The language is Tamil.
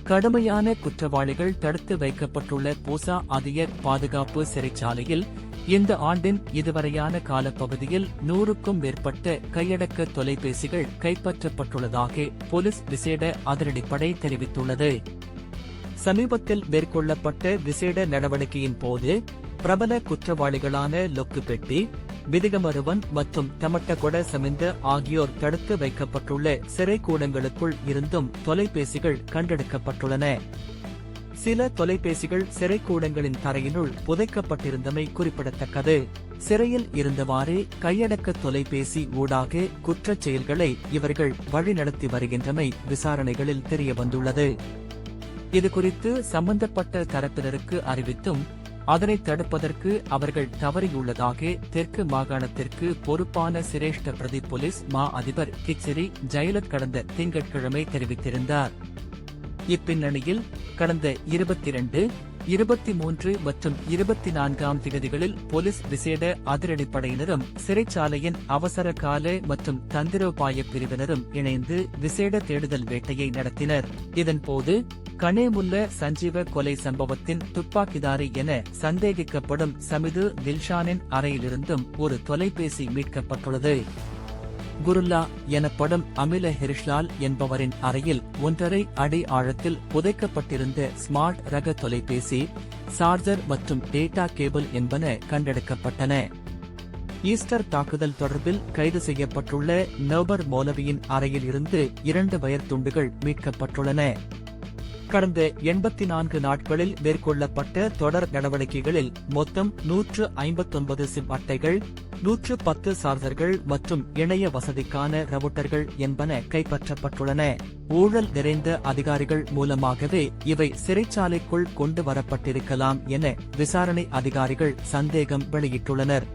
கடுமையான குற்றவாளிகள் தடுத்து வைக்கப்பட்டுள்ள பூசா அதிய பாதுகாப்பு சிறைச்சாலையில் இந்த ஆண்டின் இதுவரையான காலப்பகுதியில் 100க்கும் மேற்பட்ட கையடக்க தொலைபேசிகள் கைப்பற்றப்பட்டுள்ளதாக போலீஸ் விசேட அதிரடிப்படை தெரிவித்துள்ளது. சமீபத்தில் மேற்கொள்ளப்பட்ட விசேட நடவடிக்கையின் போது பிரபல குற்றவாளிகளான லொக்கு பெட்டி, விதிகமருவன் மற்றும் தமட்டகொட சமிந்த ஆகியோர் தடுத்து வைக்கப்பட்டுள்ள சிறைக்கூடங்களுக்குள் இருந்தும் தொலைபேசிகள் கண்டெடுக்கப்பட்டுள்ளன. சில தொலைபேசிகள் சிறைக்கூடங்களின் தரையினுள் புதைக்கப்பட்டிருந்தமை குறிப்பிடத்தக்கது. சிறையில் இருந்தவாறே கையடக்க தொலைபேசி ஊடாக குற்றச் செயல்களை இவர்கள் வழிநடத்தி வருகின்றமை விசாரணைகளில் தெரியவந்துள்ளது. இதுகுறித்து சம்பந்தப்பட்ட தரப்பினருக்கு அறிவித்தும் அதனை தடுப்பதற்கு அவர்கள் தவறியுள்ளதாக தெற்கு மாகாணத்திற்கு பொறுப்பான சிரேஷ்ட பிரதி போலீஸ் மா அதிபர் கிச்சிரி ஜயலத் கடந்த திங்கட்கிழமை தெரிவித்திருந்தார். இப்பின்னணியில் கடந்த 22, 23 மற்றும் 24ஆம் திகதிகளில் போலீஸ் விசேட அதிரடிப்படையினரும் சிறைச்சாலையின் அவசர கால மற்றும் தந்திரோபாய பிரிவினரும் இணைந்து விசேட தேடுதல் வேட்டையை நடத்தினர். இதன்போது கனேமுல்ல சஞ்சீவ கொலை சம்பவத்தின் துப்பாக்கிதாரி என சந்தேகிக்கப்படும் சமிது தில்ஷானின் அறையிலிருந்தும் ஒரு தொலைபேசி மீட்கப்பட்டுள்ளது. குருல்லா எனப்படும் அமில ஹெரிஷ்லால் என்பவரின் அறையில் 1.5 அடி ஆழத்தில் புதைக்கப்பட்டிருந்த ஸ்மார்ட் ரக தொலைபேசி, சார்ஜர் மற்றும் டேட்டா கேபிள் என்பன கண்டெடுக்கப்பட்டன. ஈஸ்டர் தாக்குதல் தொடர்பில் கைது செய்யப்பட்டுள்ள நோபர் மௌலவியின் அறையில் இருந்து 2 வயர் துண்டுகள் மீட்கப்பட்டுள்ளன. கடந்த 84 நாட்களில் மேற்கொள்ளப்பட்ட தொடர் நடவடிக்கைகளில் மொத்தம் 159 சிம் அட்டைகள், 110 சார்ஜர்கள் மற்றும் இணைய வசதிக்கான ரவுட்டர்கள் என்பன கைப்பற்றப்பட்டுள்ளன. ஊழல் நிறைந்த அதிகாரிகள் மூலமாகவே இவை சிறைச்சாலைக்குள் கொண்டு வரப்பட்டிருக்கலாம் என விசாரணை அதிகாரிகள் சந்தேகம் வெளியிட்டுள்ளனர்.